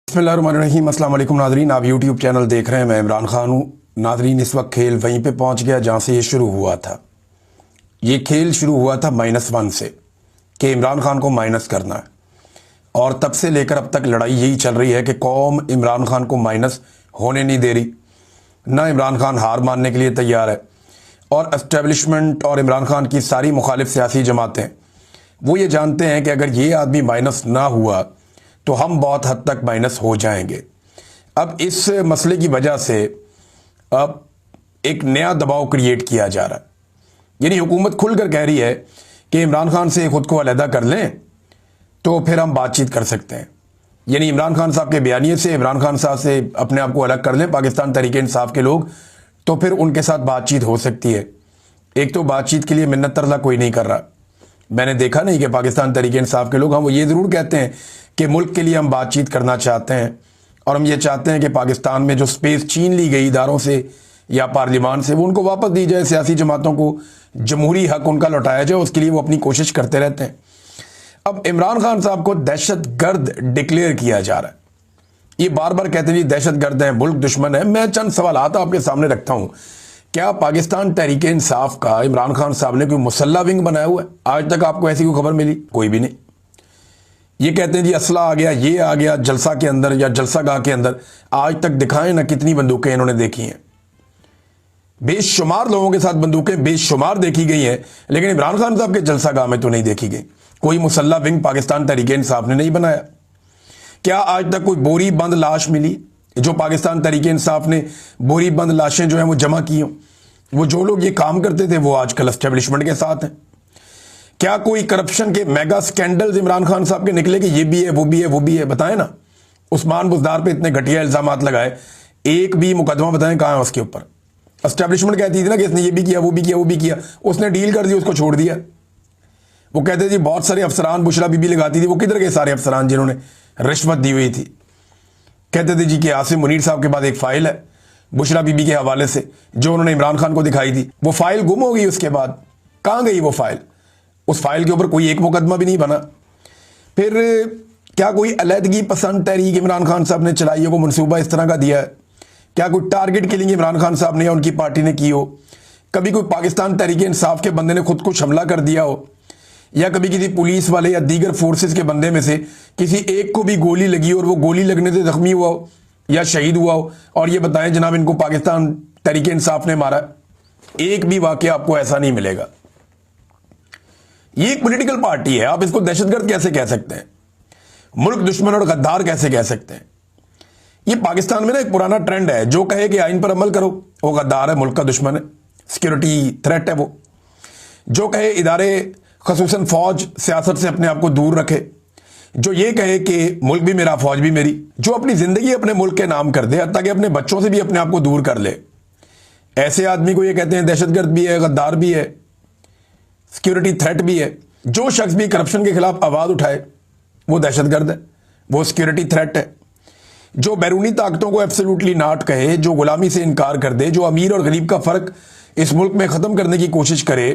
बिस्मिल्लाहिर्रहमानिर्रहीम। अस्सलाम वालेकुम नाजरीन, आप यूट्यूब चैनल देख रहे हैं। मैं इमरान खान हूँ। नाजरीन, इस वक्त खेल वहीं पे पहुँच गया जहाँ से ये शुरू हुआ था। ये खेल शुरू हुआ था -1 से कि इमरान खान को माइनस करना है, और तब से लेकर अब तक लड़ाई यही चल रही है कि कौम इमरान खान को माइनस होने नहीं दे रही। ना इमरान खान हार मानने के लिए तैयार है, और एस्टेब्लिशमेंट और इमरान खान की सारी मुखालिफ सियासी जमातें वो ये जानते हैं कि अगर ये आदमी माइनस ना हुआ तो हम बहुत हद तक माइनस हो जाएंगे। अब इस मसले की वजह से अब एक नया दबाव क्रिएट किया जा रहा है, यानी हुकूमत खुलकर कह रही है कि इमरान खान से खुद को अलहदा कर लें तो फिर हम बातचीत कर सकते हैं। यानी इमरान खान साहब के बयानिए से, इमरान खान साहब से अपने आप को अलग कर लें पाकिस्तान तहरीक इंसाफ के लोग, तो फिर उनके साथ बातचीत हो सकती है। एक तो बातचीत के लिए मिन्नत तरला कोई नहीं कर रहा। मैंने देखा नहीं कि पाकिस्तान तहरीक इंसाफ के लोग, हम वो ये ज़रूर कहते हैं कि मुल्क के लिए हम बातचीत करना चाहते हैं, और हम ये चाहते हैं कि पाकिस्तान में जो स्पेस छीन ली गई इदारों से या पार्लियामान से वो उनको वापस दी जाए, सियासी जमातों को जमहूरी हक उनका लौटाया जाए, उसके लिए वो अपनी कोशिश करते रहते हैं। अब इमरान खान साहब को दहशत गर्द डिक्लेयर किया जा रहा है। ये बार बार कहते हैं जी दहशत गर्द है, मुल्क दुश्मन है। मैं चंद सवालात आपके सामने रखता हूँ। क्या पाकिस्तान तहरीक इंसाफ का इमरान खान साहब ने कोई मुसल्ला विंग बनाया हुआ है? आज तक आपको ऐसी कोई खबर मिली? कोई भी नहीं। ये कहते हैं जी असला आ गया, ये आ गया जलसा के अंदर या जलसा गाह के अंदर। आज तक दिखाएं ना कितनी बंदूकें इन्होंने देखी हैं। बेशुमार लोगों के साथ बंदूकें बेशुमार देखी गई हैं, लेकिन इमरान खान साहब के जलसा गाह में तो नहीं देखी गई। कोई मुसल्ला विंग पाकिस्तान तहरीक इंसाफ ने नहीं बनाया। क्या आज तक कोई बोरी बंद लाश मिली जो पाकिस्तान तहरीक इंसाफ ने बोरी बंद लाशें जो हैं वो जमा की हों? वो जो लोग ये काम करते थे वो आजकल एस्टेब्लिशमेंट के साथ हैं। क्या कोई करप्शन के मेगा स्कैंडल्स इमरान खान साहब के निकले कि ये भी है, वो भी है, वो भी है? बताएं ना। उस्मान बुज़दार पे इतने घटिया इल्जामात लगाए, एक भी मुकदमा बताएं कहाँ है उसके ऊपर? एस्टेब्लिशमेंट कहती थी ना कि इसने ये भी किया, वो भी किया, वो भी किया। उसने डील कर दी, उसको छोड़ दिया। वो कहते थे बहुत सारे अफसरान बुशरा बीबी लगाती थी। वो किधर गए सारे अफसरान जिन्होंने रिश्वत दी हुई थी? कहते थे जी कि आसिम मुनीर साहब के पास एक फाइल है बुशरा बीबी के हवाले से जो उन्होंने इमरान खान को दिखाई थी। वो फाइल गुम हो गई। उसके बाद कहाँ गई वो फाइल? उस फाइल के ऊपर कोई एक मुकदमा भी नहीं बना। फिर क्या कोई अलहदगी पसंद तहरीक इमरान खान साहब ने चलाई हो? को मनसूबा इस तरह का दिया है? क्या कोई टारगेट किलिंग इमरान खान साहब ने या उनकी पार्टी ने की हो? कभी कोई पाकिस्तान तहरीक इंसाफ के बंदे ने खुद कुछ हमला कर दिया हो, या कभी किसी पुलिस वाले या दीगर फोर्सेस के बंदे में से किसी एक को भी गोली लगी और वो गोली लगने से जख्मी हुआ हो या शहीद हुआ हो, और ये बताएं जनाब इनको पाकिस्तान तहरीक इंसाफ ने मारा? एक भी वाकया आपको ऐसा नहीं मिलेगा। ये एक पॉलिटिकल पार्टी है, आप इसको दहशतगर्द कैसे कह सकते हैं? मुल्क दुश्मन और गद्दार कैसे कह सकते हैं? ये पाकिस्तान में ना एक पुराना ट्रेंड है, जो कहे कि आइन पर अमल करो वो गद्दार है, मुल्क का दुश्मन है, सिक्योरिटी थ्रेट है वो। जो कहे इदारे खसूसन फौज सियासत से अपने आप को दूर रखे, जो ये कहे कि मुल्क भी मेरा फौज भी मेरी, जो अपनी जिंदगी अपने मुल्क के नाम कर दे ताकि अपने बच्चों से भी अपने आप को दूर कर ले, ऐसे आदमी को ये कहते हैं दहशतगर्द भी है, गद्दार भी है, सिक्योरिटी थ्रेट भी है। जो शख्स भी करप्शन के खिलाफ आवाज उठाए वो दहशतगर्द है, वो सिक्योरिटी थ्रेट है। जो बैरूनी ताकतों को एब्सोल्युटली नॉट कहे, जो गुलामी से इनकार कर दे, जो अमीर और गरीब का फर्क इस मुल्क में खत्म करने की कोशिश करे,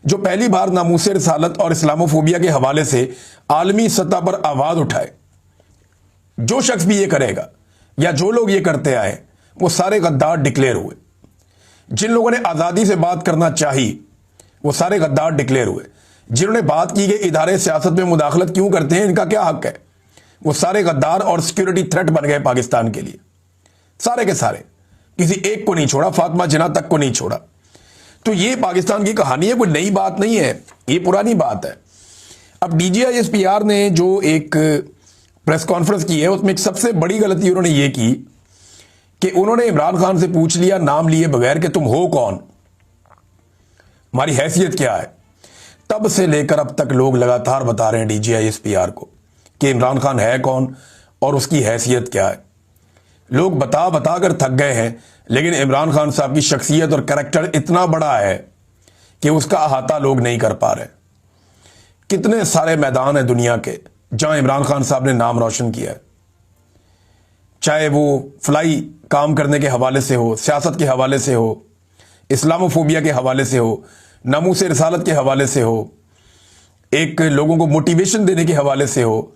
जो पहली बार नामूस रिसालत और इस्लामोफोबिया के हवाले से आलमी सतह पर आवाज उठाए, जो शख्स भी ये करेगा या जो लोग ये करते आए वो सारे गद्दार डिक्लेयर हुए। जिन लोगों ने आज़ादी से बात करना चाहिए वो सारे गद्दार डिक्लेयर हुए। जिन्होंने बात की कि इदारे सियासत में मुदाखलत क्यों करते हैं, इनका क्या हक है, वो सारे गद्दार और सिक्योरिटी थ्रेट बन गए पाकिस्तान के लिए। सारे के सारे, किसी एक को नहीं छोड़ा, फातिमा जिन्ना तक को नहीं छोड़ा। तो ये पाकिस्तान की कहानी है, कोई नई बात नहीं है, ये पुरानी बात है। अब DGISPR ने जो एक प्रेस कॉन्फ्रेंस की है उसमें एक सबसे बड़ी गलती उन्होंने ये की कि उन्होंने इमरान खान से पूछ लिया नाम लिए बगैर कि तुम हो कौन, हमारी हैसियत क्या है। तब से लेकर अब तक लोग लगातार बता रहे हैं DGISPR को कि इमरान खान है कौन और उसकी हैसियत क्या है। लोग बता बता कर थक गए हैं, लेकिन इमरान खान साहब की शख्सियत और कैरेक्टर इतना बड़ा है कि उसका अहाता लोग नहीं कर पा रहे। कितने सारे मैदान हैं दुनिया के जहां इमरान खान साहब ने नाम रोशन किया है, चाहे वो फ्लाई काम करने के हवाले से हो, सियासत के हवाले से हो, इस्लामोफोबिया के हवाले से हो, नामूस रिसालत के हवाले से हो, एक लोगों को मोटिवेशन देने के हवाले से हो,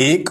1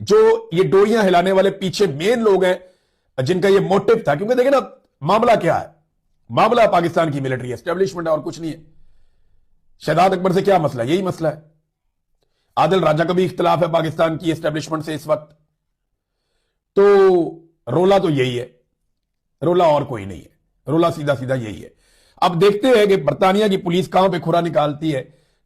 जो ये डोरियां हिलाने वाले पीछे मेन लोग हैं जिनका ये मोटिव था, क्योंकि देखें ना मामला क्या है, मामला पाकिस्तान की मिलिट्री एस्टेब्लिशमेंट है और कुछ नहीं है। शहजाद अकबर से क्या मसला है? यही मसला है। आदिल राजा का भी इख्तिलाफ है पाकिस्तान की एस्टेब्लिशमेंट से इस वक्त। तो रोला तो यही है, रोला और कोई नहीं है, रोला सीधा सीधा यही है। अब देखते हैं कि बरतानिया की पुलिस कहां पे खुरा निकालती है।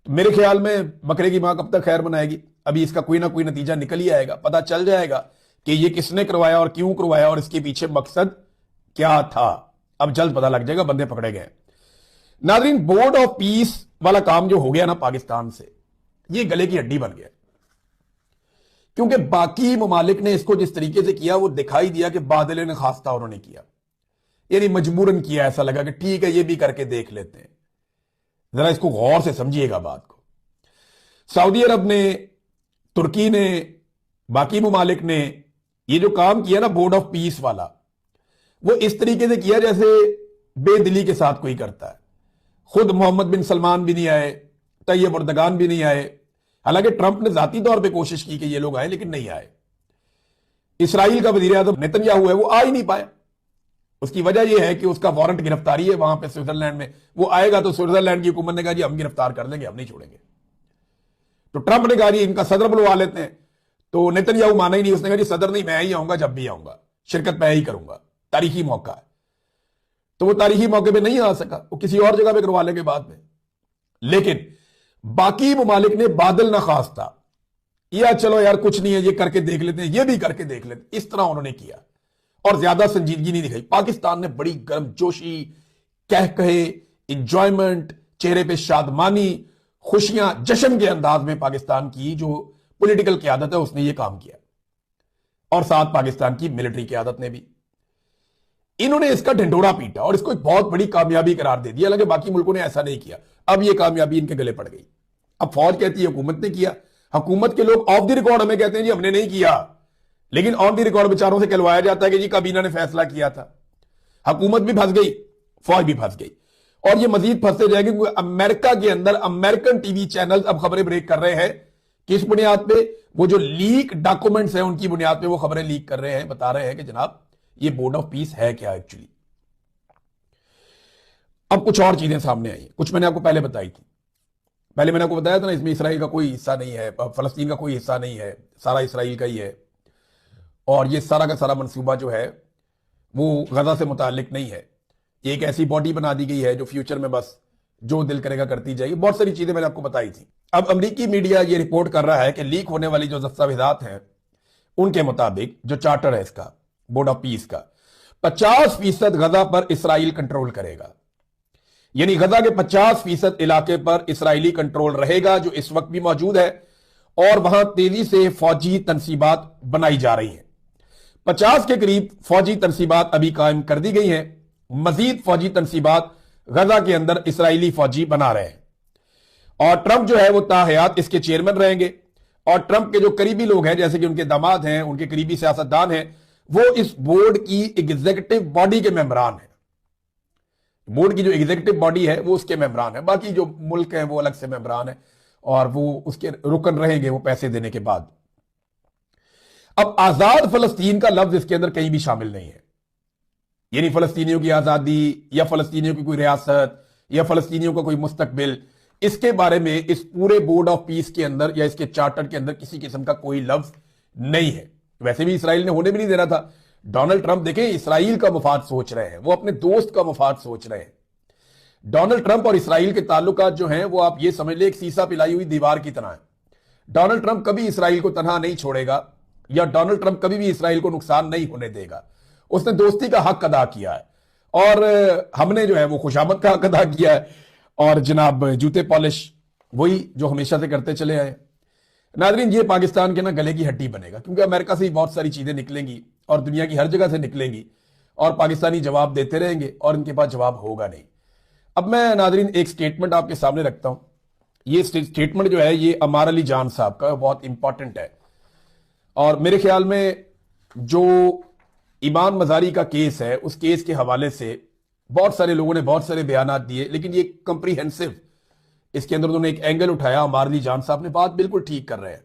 तो मेरे ख्याल में बकरे की मां कब तक खैर बनाएगी, अभी इसका कोई ना कोई नतीजा निकल ही आएगा, पता चल जाएगा कि ये किसने करवाया और क्यों करवाया और इसके पीछे मकसद क्या था। अब जल्द पता लग जाएगा, बंदे पकड़े गए। नाज़रीन, बोर्ड ऑफ पीस वाला काम जो हो गया ना पाकिस्तान से, ये गले की हड्डी बन गया, क्योंकि बाकी ममालिक ने इसको जिस तरीके से किया वो दिखाई दिया कि बादल ने खास्ता उन्होंने किया, यानी मजबूरन किया। ऐसा लगा कि ठीक है ये भी करके देख लेते हैं। जरा इसको गौर से समझिएगा बात को। सऊदी अरब ने, तुर्की ने, बाकी ममालिक ने ये जो काम किया ना बोर्ड ऑफ पीस वाला, वो इस तरीके से किया जैसे बेदिली के साथ कोई करता है। खुद मोहम्मद बिन सलमान भी नहीं आए, तैयब अर्दगान भी नहीं आए। हालांकि ट्रंप ने जाती तौर पे कोशिश की कि ये लोग आए, लेकिन नहीं आए। इसराइल का वजीर आज़म नेतन्याहू है, वो आ ही नहीं पाया। उसकी वजह यह है कि उसका वारंट गिरफ्तारी है वहां पे स्विट्जरलैंड में। वो आएगा तो स्विट्जरलैंड की हुकूमत ने कहा जी हम गिरफ्तार कर लेंगे, हम नहीं छोड़ेंगे। तो ट्रंप ने कहा जी इनका सदर बुलवा लेते हैं। तो नेतन्याहू माना ही नहीं, उसने कहा जी सदर नहीं, मैं ही आऊंगा, जब भी आऊंगा शिरकत मैं ही करूंगा, तारीखी मौका है। तो वो तारीखी मौके पे नहीं आ सका, वो किसी और जगह पे करवा लेंगे बाद में। लेकिन बाकी ममालिक ने बादल ना खास्ता, या चलो यार कुछ नहीं है ये करके देख लेते हैं, ये भी करके देख लेते हैं, इस तरह उन्होंने किया और ज्यादा संजीदगी नहीं दिखाई। पाकिस्तान ने बड़ी गर्मजोशी, कह कहे, इंजॉयमेंट, चेहरे पे शादमानी, खुशियां, जश्न के अंदाज में पाकिस्तान की जो पॉलिटिकल क़यादत है उसने ये काम किया, और साथ पाकिस्तान की मिलिट्री क़यादत ने भी। इन्होंने इसका ढिंढोरा पीटा और इसको एक बहुत बड़ी कामयाबी करार दे दिया। हालांकि बाकी मुल्कों ने ऐसा नहीं किया। अब ये कामयाबी इनके गले पड़ गई। अब फौज कहती है हुकूमत ने किया, हुकूमत के लोग ऑफ द रिकॉर्ड हमें कहते हैं जी हमने नहीं किया, लेकिन ऑन द रिकॉर्ड बेचारों से कहलवाया जाता है कि जी काबीना ने फैसला किया था। हुकूमत भी फंस गई, फौज भी फंस गई, और ये मजीद फंसते जाएंगे, क्योंकि अमेरिका के अंदर अमेरिकन टीवी चैनल अब खबरें ब्रेक कर रहे हैं। किस बुनियाद पे? वो जो लीक डॉक्यूमेंट्स हैं उनकी बुनियाद पे वो खबरें लीक कर रहे हैं, बता रहे हैं कि जनाब ये बोर्ड ऑफ पीस है क्या एक्चुअली। अब कुछ और चीजें सामने आई, कुछ मैंने आपको पहले बताई थी। पहले मैंने आपको बताया था ना, इसमें इसराइल का कोई हिस्सा नहीं है, फलस्तीन का कोई हिस्सा नहीं है, सारा इसराइल का ही है। और ये सारा का सारा मंसूबा जो है वो गजा से मुताल्लिक नहीं है। एक ऐसी बॉडी बना दी गई है जो फ्यूचर में बस जो दिल करेगा करती जाएगी। बहुत सारी चीजें मैंने आपको बताई थी। अब अमेरिकी मीडिया ये रिपोर्ट कर रहा है कि लीक होने वाली जो दस्तावेजात हैं उनके मुताबिक जो चार्टर है इसका बोर्ड ऑफ पीस का, 50% गजा पर इसराइल कंट्रोल करेगा। यानी गजा के 50% इलाके पर इसराइली कंट्रोल रहेगा, जो इस वक्त भी मौजूद है, और वहां तेजी से फौजी तनसीबात बनाई जा रही हैं। 50 के करीब फौजी तनसीबात अभी कायम कर दी गई हैं। मजीद फौजी तनसीबात गजा के अंदर इसराइली फौजी बना रहे हैं, और ट्रंप जो है वो ताहयात इसके चेयरमैन रहेंगे। और ट्रंप के जो करीबी लोग हैं, जैसे कि उनके दामाद हैं, उनके करीबी सियासतदान हैं, वो इस बोर्ड की एग्जीक्यूटिव बॉडी के मेंबरान हैं। बोर्ड की जो एग्जीक्यूटिव बॉडी है वो उसके मेंबरान है। बाकी जो मुल्क हैं वो अलग से मेंबरान है, और वो उसके रुकन रहेंगे वो पैसे देने के बाद। अब आजाद फलस्तीन का लफ्ज इसके अंदर कहीं भी शामिल नहीं है। यानी फलस्तीनियों की आजादी या फलस्तीनियों की कोई रियासत या फलस्तीनियों का कोई मुस्तकबिल, इसके बारे में इस पूरे बोर्ड ऑफ पीस के अंदर या इसके चार्टर के अंदर किसी किस्म का कोई लफ्ज नहीं है। वैसे भी इसराइल ने होने भी नहीं देना था। डोनाल्ड ट्रंप देखें इसराइल का मफाद सोच रहे हैं, वो अपने दोस्त का मफाद सोच रहे हैं। डोनाल्ड ट्रंप और इसराइल के ताल्लुकात जो हैं वो आप ये समझ ले एक सीसा पिलाई हुई दीवार की तरह है। डोनाल्ड ट्रंप कभी इसराइल को तनहा नहीं छोड़ेगा, या डोनाल्ड ट्रंप कभी भी इसराइल को नुकसान नहीं होने देगा। उसने दोस्ती का हक अदा किया है, और हमने जो है वो खुशामद का हक अदा किया है, और जनाब जूते पॉलिश वही जो हमेशा से करते चले आए। नाज़रीन, ये पाकिस्तान के ना गले की हड्डी बनेगा, क्योंकि अमेरिका से ही बहुत सारी चीजें निकलेंगी और दुनिया की हर जगह से निकलेंगी, और पाकिस्तानी जवाब देते रहेंगे और इनके पास जवाब होगा नहीं। अब मैं नाज़रीन एक स्टेटमेंट आपके सामने रखता हूं। ये स्टेटमेंट जो है ये अमार अली जान साहब का बहुत इंपॉर्टेंट है, और मेरे ख्याल में जो ईमान मजारी का केस है उस केस के हवाले से बहुत सारे लोगों ने बहुत सारे बयान दिए, लेकिन ये कंप्रीहेंसिव, इसके अंदर उन्होंने एक एंगल उठाया। अमार अली जान साहब ने बात बिल्कुल ठीक कर रहे हैं।